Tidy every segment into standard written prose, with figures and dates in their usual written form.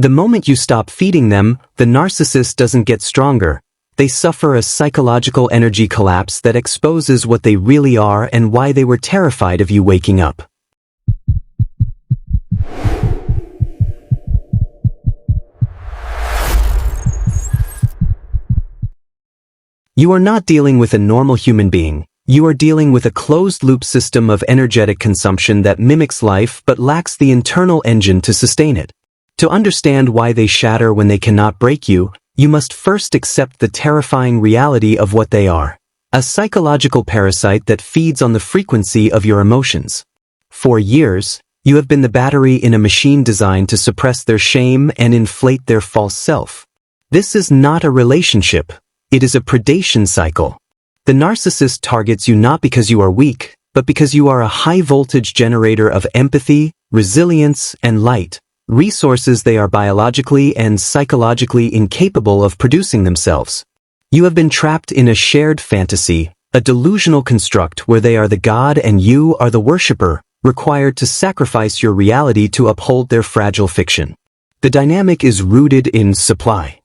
The moment you stop feeding them, the narcissist doesn't get stronger. They suffer a psychological energy collapse that exposes what they really are and why they were terrified of you waking up. You are not dealing with a normal human being. You are dealing with a closed-loop system of energetic consumption that mimics life but lacks the internal engine to sustain it. To understand why they shatter when they cannot break you, you must first accept the terrifying reality of what they are. A psychological parasite that feeds on the frequency of your emotions. For years, you have been the battery in a machine designed to suppress their shame and inflate their false self. This is not a relationship. It is a predation cycle. The narcissist targets you not because you are weak, but because you are a high-voltage generator of empathy, resilience, and light, resources they are biologically and psychologically incapable of producing themselves. You have been trapped in a shared fantasy, a delusional construct where they are the god and you are the worshipper, required to sacrifice your reality to uphold their fragile fiction. The dynamic is rooted in supply.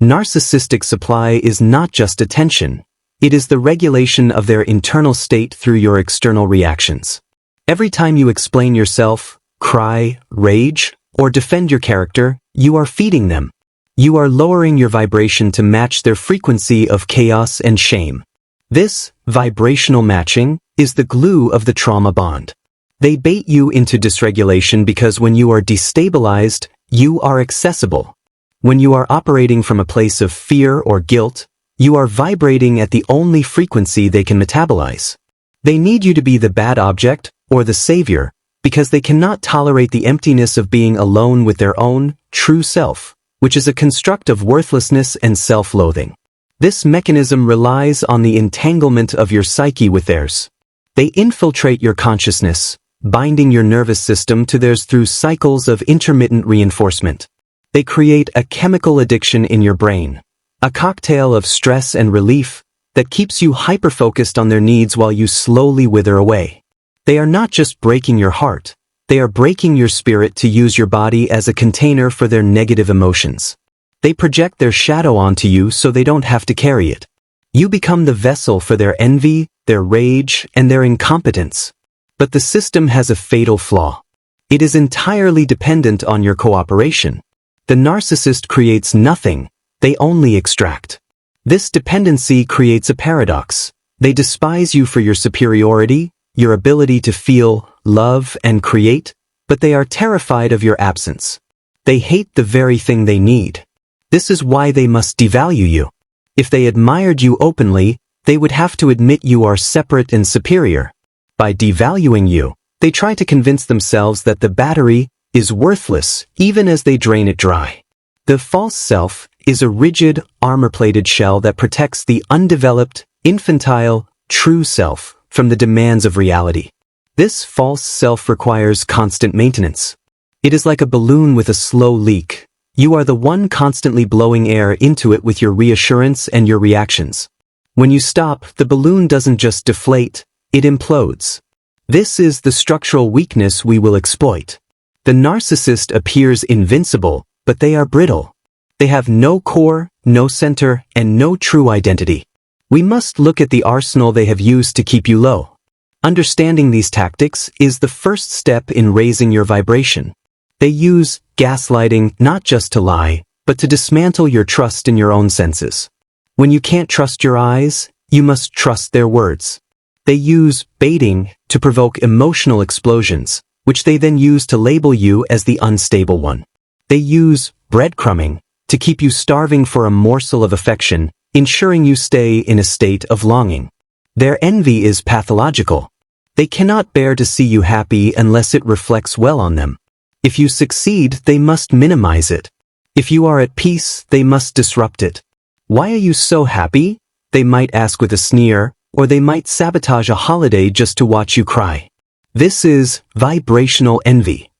Narcissistic supply is not just attention. It is the regulation of their internal state through your external reactions. Every time you explain yourself, cry, rage, or defend your character, you are feeding them. You are lowering your vibration to match their frequency of chaos and shame. This, vibrational matching, is the glue of the trauma bond. They bait you into dysregulation because when you are destabilized, you are accessible. When you are operating from a place of fear or guilt, you are vibrating at the only frequency they can metabolize. They need you to be the bad object, or the savior, because they cannot tolerate the emptiness of being alone with their own, true self, which is a construct of worthlessness and self-loathing. This mechanism relies on the entanglement of your psyche with theirs. They infiltrate your consciousness, binding your nervous system to theirs through cycles of intermittent reinforcement. They create a chemical addiction in your brain, a cocktail of stress and relief that keeps you hyper-focused on their needs while you slowly wither away. They are not just breaking your heart, they are breaking your spirit to use your body as a container for their negative emotions. They project their shadow onto you so they don't have to carry it. You become the vessel for their envy, their rage, and their incompetence. But the system has a fatal flaw. It is entirely dependent on your cooperation. The narcissist creates nothing, they only extract. This dependency creates a paradox. They despise you for your superiority, your ability to feel, love, and create, but they are terrified of your absence. They hate the very thing they need. This is why they must devalue you. If they admired you openly, they would have to admit you are separate and superior. By devaluing you, they try to convince themselves that the battery is worthless even as they drain it dry. The false self is a rigid, armor-plated shell that protects the undeveloped, infantile, true self from the demands of reality. This false self requires constant maintenance. It is like a balloon with a slow leak. You are the one constantly blowing air into it with your reassurance and your reactions. When you stop, the balloon doesn't just deflate, it implodes. This is the structural weakness we will exploit. The narcissist appears invincible, but they are brittle. They have no core, no center, and no true identity. We must look at the arsenal they have used to keep you low. Understanding these tactics is the first step in raising your vibration. They use gaslighting not just to lie, but to dismantle your trust in your own senses. When you can't trust your eyes, you must trust their words. They use baiting to provoke emotional explosions, which they then use to label you as the unstable one. They use breadcrumbing to keep you starving for a morsel of affection, ensuring you stay in a state of longing. Their envy is pathological. They cannot bear to see you happy unless it reflects well on them. If you succeed, they must minimize it. If you are at peace, they must disrupt it. Why are you so happy? They might ask with a sneer, or they might sabotage a holiday just to watch you cry. This is vibrational envy.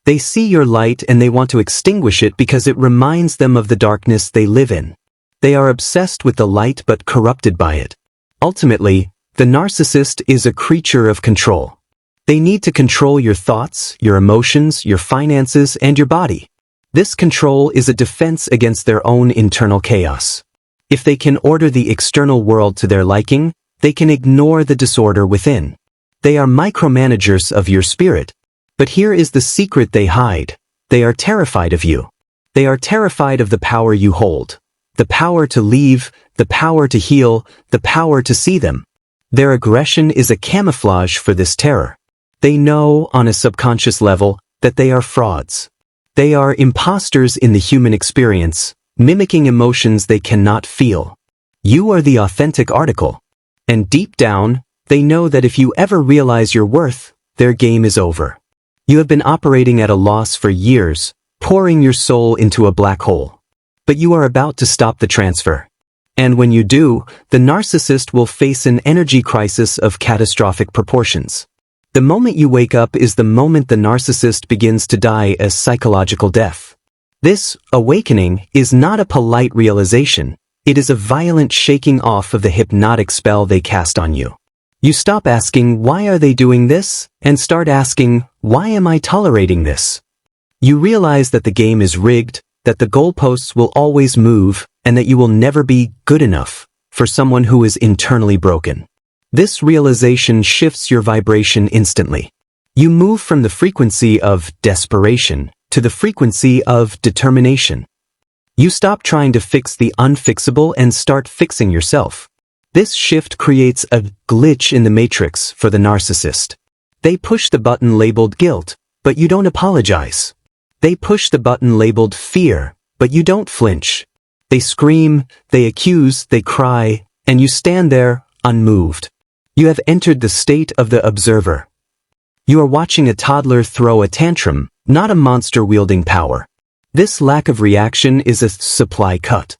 They see your light and they want to extinguish it because it reminds them of the darkness they live in. They are obsessed with the light but corrupted by it. Ultimately, the narcissist is a creature of control. They need to control your thoughts, your emotions, your finances, and your body. This control is a defense against their own internal chaos. If they can order the external world to their liking, they can ignore the disorder within. They are micromanagers of your spirit. But here is the secret they hide. They are terrified of you. They are terrified of the power you hold. The power to leave, the power to heal, the power to see them. Their aggression is a camouflage for this terror. They know, on a subconscious level, that they are frauds. They are imposters in the human experience, mimicking emotions they cannot feel. You are the authentic article. And deep down, they know that if you ever realize your worth, their game is over. You have been operating at a loss for years, pouring your soul into a black hole. But you are about to stop the transfer. And when you do, the narcissist will face an energy crisis of catastrophic proportions. The moment you wake up is the moment the narcissist begins to die a psychological death. This awakening is not a polite realization. It is a violent shaking off of the hypnotic spell they cast on you. You stop asking, why are they doing this? And start asking, why am I tolerating this? You realize that the game is rigged, that the goalposts will always move, and that you will never be good enough for someone who is internally broken. This realization shifts your vibration instantly. You move from the frequency of desperation to the frequency of determination. You stop trying to fix the unfixable and start fixing yourself. This shift creates a glitch in the matrix for the narcissist. They push the button labeled guilt, but you don't apologize. They push the button labeled fear, but you don't flinch. They scream, they accuse, they cry, and you stand there, unmoved. You have entered the state of the observer. You are watching a toddler throw a tantrum, not a monster wielding power. This lack of reaction is a supply cut.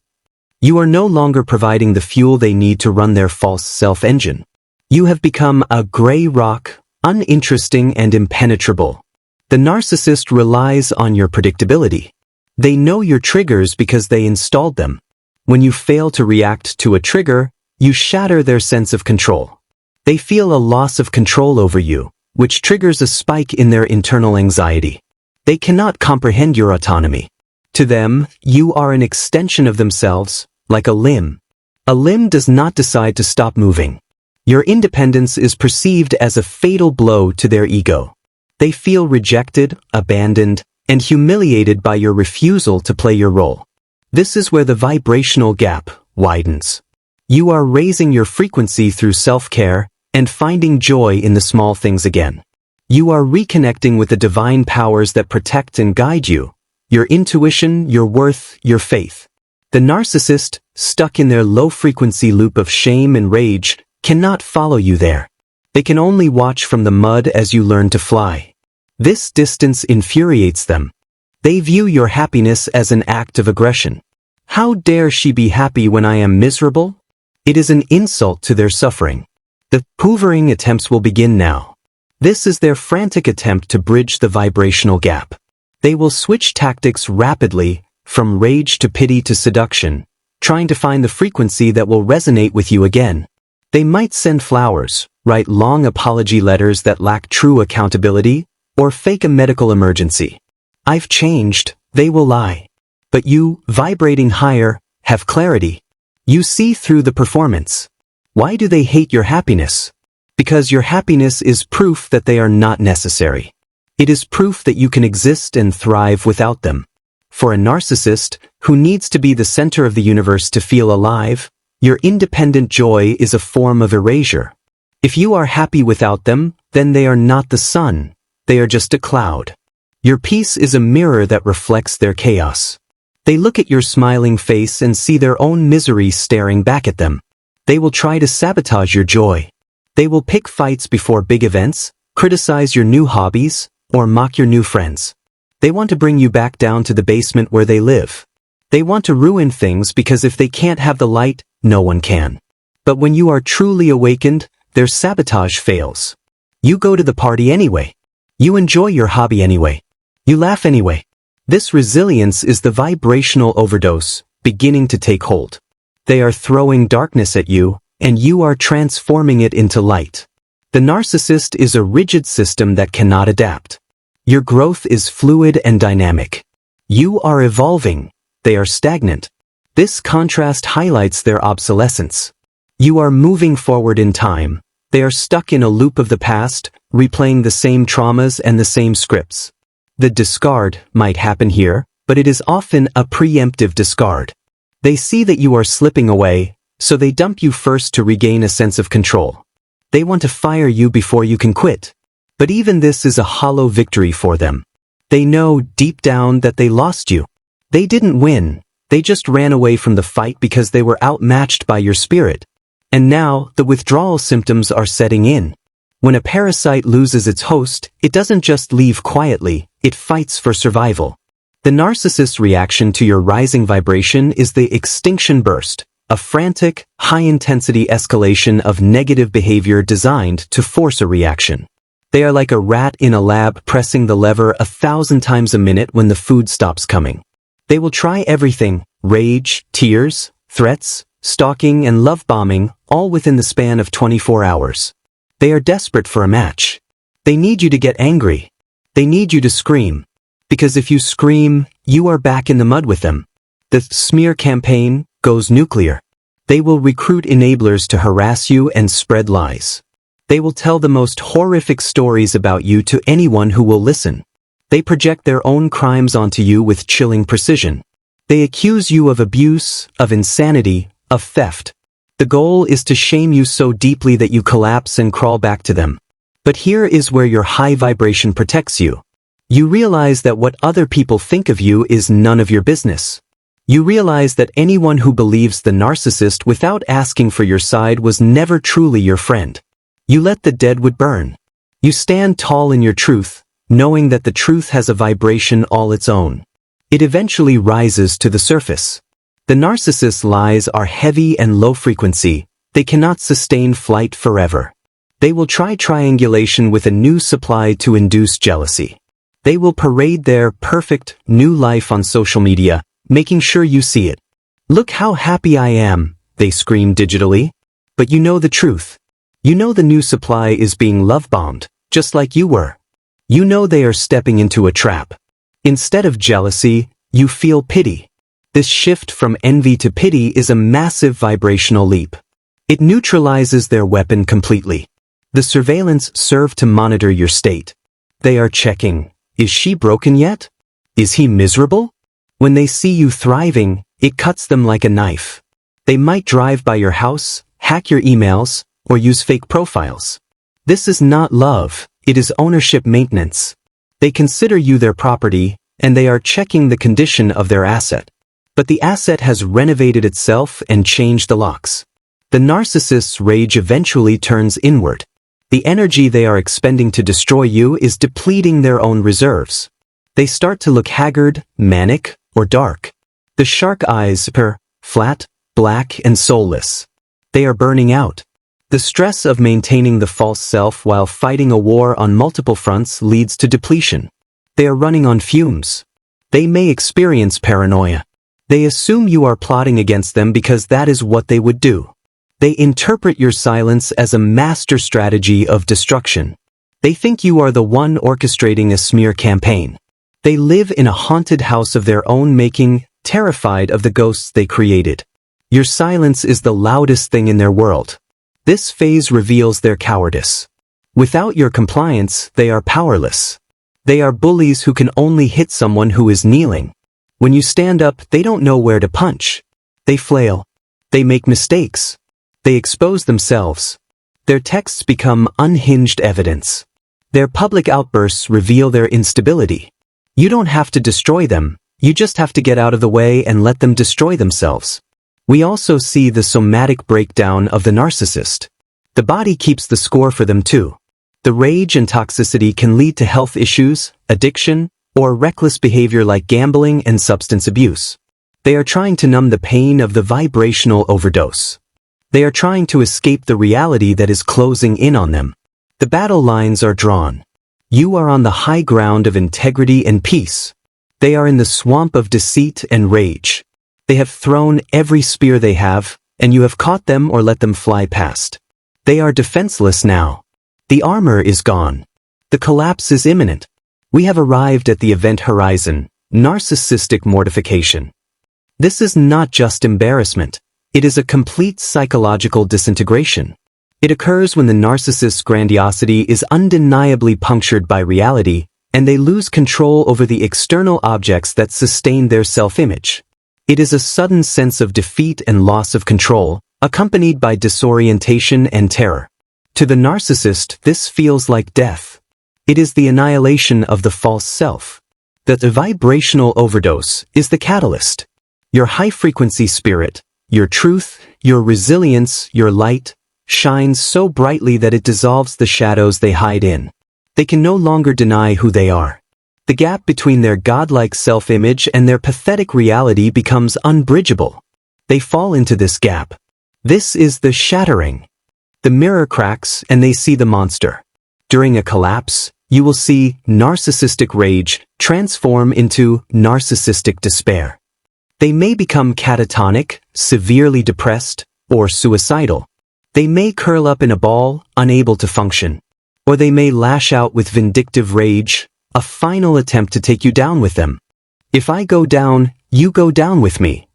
You are no longer providing the fuel they need to run their false self-engine. You have become a gray rock, uninteresting and impenetrable. The narcissist relies on your predictability. They know your triggers because they installed them. When you fail to react to a trigger, you shatter their sense of control. They feel a loss of control over you, which triggers a spike in their internal anxiety. They cannot comprehend your autonomy. To them, you are an extension of themselves, like a limb. A limb does not decide to stop moving. Your independence is perceived as a fatal blow to their ego. They feel rejected, abandoned, and humiliated by your refusal to play your role. This is where the vibrational gap widens. You are raising your frequency through self-care and finding joy in the small things again. You are reconnecting with the divine powers that protect and guide you, your intuition, your worth, your faith. The narcissist, stuck in their low-frequency loop of shame and rage, cannot follow you there. They can only watch from the mud as you learn to fly. This distance infuriates them. They view your happiness as an act of aggression. How dare she be happy when I am miserable? It is an insult to their suffering. The hoovering attempts will begin now. This is their frantic attempt to bridge the vibrational gap. They will switch tactics rapidly, from rage to pity to seduction, trying to find the frequency that will resonate with you again. They might send flowers, write long apology letters that lack true accountability, or fake a medical emergency. I've changed, they will lie. But you, vibrating higher, have clarity. You see through the performance. Why do they hate your happiness? Because your happiness is proof that they are not necessary. It is proof that you can exist and thrive without them. For a narcissist, who needs to be the center of the universe to feel alive, your independent joy is a form of erasure. If you are happy without them, then they are not the sun. They are just a cloud. Your peace is a mirror that reflects their chaos. They look at your smiling face and see their own misery staring back at them. They will try to sabotage your joy. They will pick fights before big events, criticize your new hobbies, or mock your new friends. They want to bring you back down to the basement where they live. They want to ruin things because if they can't have the light, no one can. But when you are truly awakened, their sabotage fails. You go to the party anyway. You enjoy your hobby anyway. You laugh anyway. This resilience is the vibrational overdose beginning to take hold. They are throwing darkness at you, and you are transforming it into light. The narcissist is a rigid system that cannot adapt. Your growth is fluid and dynamic. You are evolving. They are stagnant. This contrast highlights their obsolescence. You are moving forward in time. They are stuck in a loop of the past, replaying the same traumas and the same scripts. The discard might happen here, but it is often a preemptive discard. They see that you are slipping away, so they dump you first to regain a sense of control. They want to fire you before you can quit. But even this is a hollow victory for them. They know deep down that they lost you. They didn't win. They just ran away from the fight because they were outmatched by your spirit. And now, the withdrawal symptoms are setting in. When a parasite loses its host, it doesn't just leave quietly, it fights for survival. The narcissist's reaction to your rising vibration is the extinction burst, a frantic, high-intensity escalation of negative behavior designed to force a reaction. They are like a rat in a lab pressing the lever 1,000 times a minute when the food stops coming. They will try everything: rage, tears, threats, stalking, and love bombing, all within the span of 24 hours. They are desperate for a match. They need you to get angry. They need you to scream. Because if you scream, you are back in the mud with them. The smear campaign goes nuclear. They will recruit enablers to harass you and spread lies. They will tell the most horrific stories about you to anyone who will listen. They project their own crimes onto you with chilling precision. They accuse you of abuse, of insanity, of theft. The goal is to shame you so deeply that you collapse and crawl back to them. But here is where your high vibration protects you. You realize that what other people think of you is none of your business. You realize that anyone who believes the narcissist without asking for your side was never truly your friend. You let the deadwood burn. You stand tall in your truth, knowing that the truth has a vibration all its own. It eventually rises to the surface. The narcissist's lies are heavy and low frequency. They cannot sustain flight forever. They will try triangulation with a new supply to induce jealousy. They will parade their perfect, new life on social media, making sure you see it. "Look how happy I am," they scream digitally. But you know the truth. You know the new supply is being love-bombed, just like you were. You know they are stepping into a trap. Instead of jealousy, you feel pity. This shift from envy to pity is a massive vibrational leap. It neutralizes their weapon completely. The surveillance serve to monitor your state. They are checking. Is she broken yet? Is he miserable? When they see you thriving, it cuts them like a knife. They might drive by your house, hack your emails, or use fake profiles. This is not love, it is ownership maintenance. They consider you their property, and they are checking the condition of their asset. But the asset has renovated itself and changed the locks. The narcissist's rage eventually turns inward. The energy they are expending to destroy you is depleting their own reserves. They start to look haggard, manic, or dark. The shark eyes appear flat, black, and soulless. They are burning out. The stress of maintaining the false self while fighting a war on multiple fronts leads to depletion. They are running on fumes. They may experience paranoia. They assume you are plotting against them because that is what they would do. They interpret your silence as a master strategy of destruction. They think you are the one orchestrating a smear campaign. They live in a haunted house of their own making, terrified of the ghosts they created. Your silence is the loudest thing in their world. This phase reveals their cowardice. Without your compliance, they are powerless. They are bullies who can only hit someone who is kneeling. When you stand up, they don't know where to punch. They flail. They make mistakes. They expose themselves. Their texts become unhinged evidence. Their public outbursts reveal their instability. You don't have to destroy them, you just have to get out of the way and let them destroy themselves. We also see the somatic breakdown of the narcissist. The body keeps the score for them too. The rage and toxicity can lead to health issues, addiction, or reckless behavior like gambling and substance abuse. They are trying to numb the pain of the vibrational overdose. They are trying to escape the reality that is closing in on them. The battle lines are drawn. You are on the high ground of integrity and peace. They are in the swamp of deceit and rage. They have thrown every spear they have, and you have caught them or let them fly past. They are defenseless now. The armor is gone. The collapse is imminent. We have arrived at the event horizon, Narcissistic mortification. This is not just embarrassment. It is a complete psychological disintegration. It occurs when the narcissist's grandiosity is undeniably punctured by reality, and they lose control over the external objects that sustain their self-image. It is a sudden sense of defeat and loss of control, accompanied by disorientation and terror. To the narcissist, this feels like death. It is the annihilation of the false self. The vibrational overdose is the catalyst. Your high-frequency spirit, your truth, your resilience, your light, shines so brightly that it dissolves the shadows they hide in. They can no longer deny who they are. The gap between their godlike self-image and their pathetic reality becomes unbridgeable. They fall into this gap. This is the shattering. The mirror cracks and they see the monster. During a collapse, you will see narcissistic rage transform into narcissistic despair. They may become catatonic, severely depressed, or suicidal. They may curl up in a ball, unable to function. Or they may lash out with vindictive rage, a final attempt to take you down with them. If I go down, you go down with me.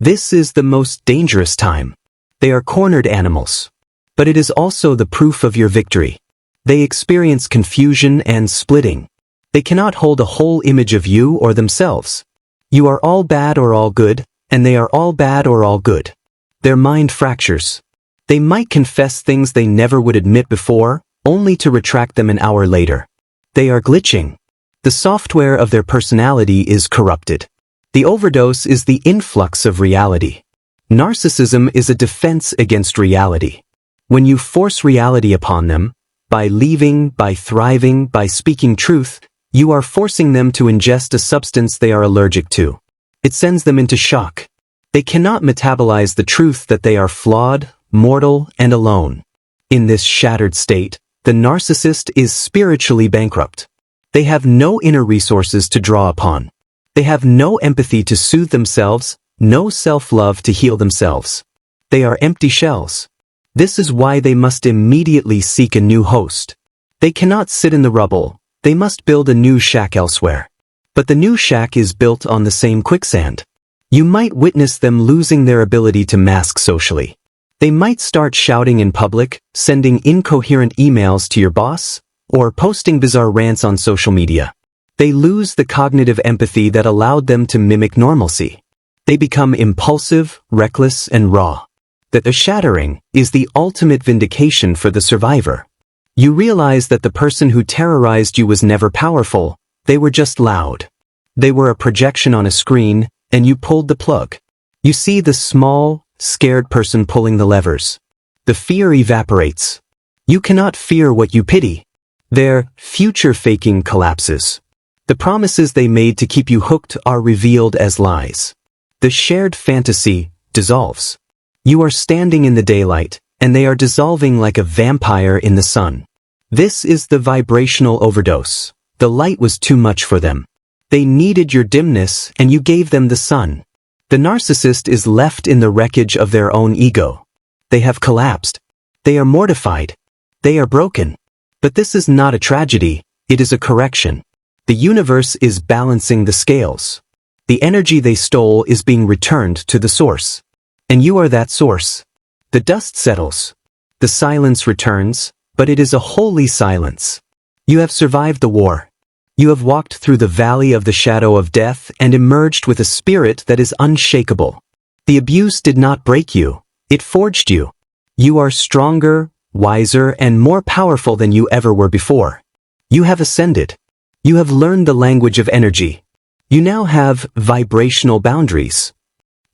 This is the most dangerous time. They are cornered animals. But it is also the proof of your victory. They experience confusion and splitting. They cannot hold a whole image of you or themselves. You are all bad or all good, and they are all bad or all good. Their mind fractures. They might confess things they never would admit before, only to retract them an hour later. They are glitching. The software of their personality is corrupted. The overdose is the influx of reality. Narcissism is a defense against reality. When you force reality upon them, by leaving, by thriving, by speaking truth, you are forcing them to ingest a substance they are allergic to. It sends them into shock. They cannot metabolize the truth that they are flawed, mortal, and alone. In this shattered state, the narcissist is spiritually bankrupt. They have no inner resources to draw upon. They have no empathy to soothe themselves, no self-love to heal themselves. They are empty shells. This is why they must immediately seek a new host. They cannot sit in the rubble. They must build a new shack elsewhere. But the new shack is built on the same quicksand. You might witness them losing their ability to mask socially. They might start shouting in public, sending incoherent emails to your boss, or posting bizarre rants on social media. They lose the cognitive empathy that allowed them to mimic normalcy. They become impulsive, reckless, and raw. The shattering is the ultimate vindication for the survivor. You realize that the person who terrorized you was never powerful, they were just loud. They were a projection on a screen, and you pulled the plug. You see the small, scared person pulling the levers. The fear evaporates. You cannot fear what you pity. Their future-faking collapses. The promises they made to keep you hooked are revealed as lies. The shared fantasy dissolves. You are standing in the daylight, and they are dissolving like a vampire in the sun. This is the vibrational overdose. The light was too much for them. They needed your dimness, and you gave them the sun. The narcissist is left in the wreckage of their own ego. They have collapsed. They are mortified. They are broken. But this is not a tragedy, it is a correction. The universe is balancing the scales. The energy they stole is being returned to the source. And you are that source. The dust settles. The silence returns, but it is a holy silence. You have survived the war. You have walked through the valley of the shadow of death and emerged with a spirit that is unshakable. The abuse did not break you, it forged you. You are stronger, wiser, and more powerful than you ever were before. You have ascended. You have learned the language of energy. You now have vibrational boundaries.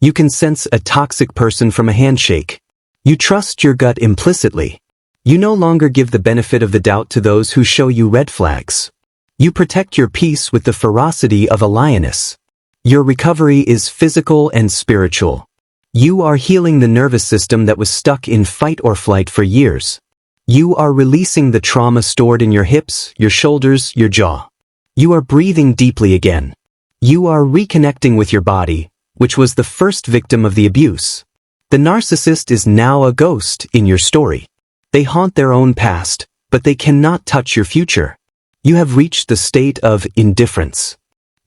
You can sense a toxic person from a handshake. You trust your gut implicitly. You no longer give the benefit of the doubt to those who show you red flags. You protect your peace with the ferocity of a lioness. Your recovery is physical and spiritual. You are healing the nervous system that was stuck in fight or flight for years. You are releasing the trauma stored in your hips, your shoulders, your jaw. You are breathing deeply again. You are reconnecting with your body, which was the first victim of the abuse. The narcissist is now a ghost in your story. They haunt their own past, but they cannot touch your future. You have reached the state of indifference.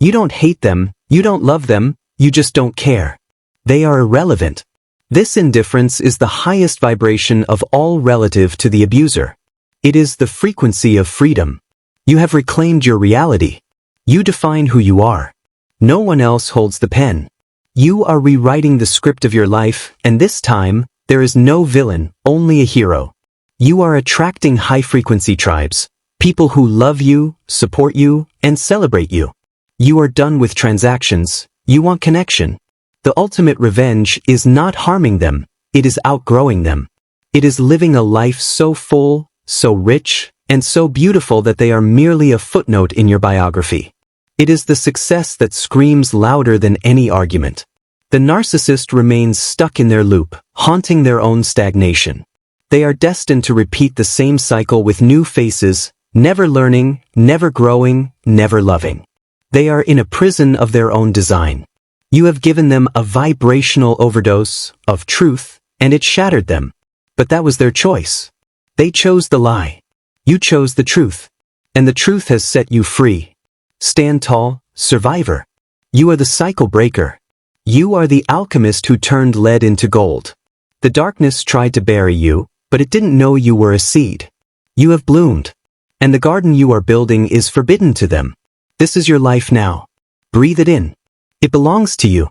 You don't hate them, you don't love them, you just don't care. They are irrelevant. This indifference is the highest vibration of all relative to the abuser. It is the frequency of freedom. You have reclaimed your reality. You define who you are. No one else holds the pen. You are rewriting the script of your life, and this time, there is no villain, only a hero. You are attracting high-frequency tribes, people who love you, support you, and celebrate you. You are done with transactions. You want connection. The ultimate revenge is not harming them, it is outgrowing them. It is living a life so full, so rich, and so beautiful that they are merely a footnote in your biography. It is the success that screams louder than any argument. The narcissist remains stuck in their loop, haunting their own stagnation. They are destined to repeat the same cycle with new faces, never learning, never growing, never loving. They are in a prison of their own design. You have given them a vibrational overdose of truth, and it shattered them. But that was their choice. They chose the lie. You chose the truth. And the truth has set you free. Stand tall, survivor. You are the cycle breaker. You are the alchemist who turned lead into gold. The darkness tried to bury you, but it didn't know you were a seed. You have bloomed. And the garden you are building is forbidden to them. This is your life now. Breathe it in. It belongs to you.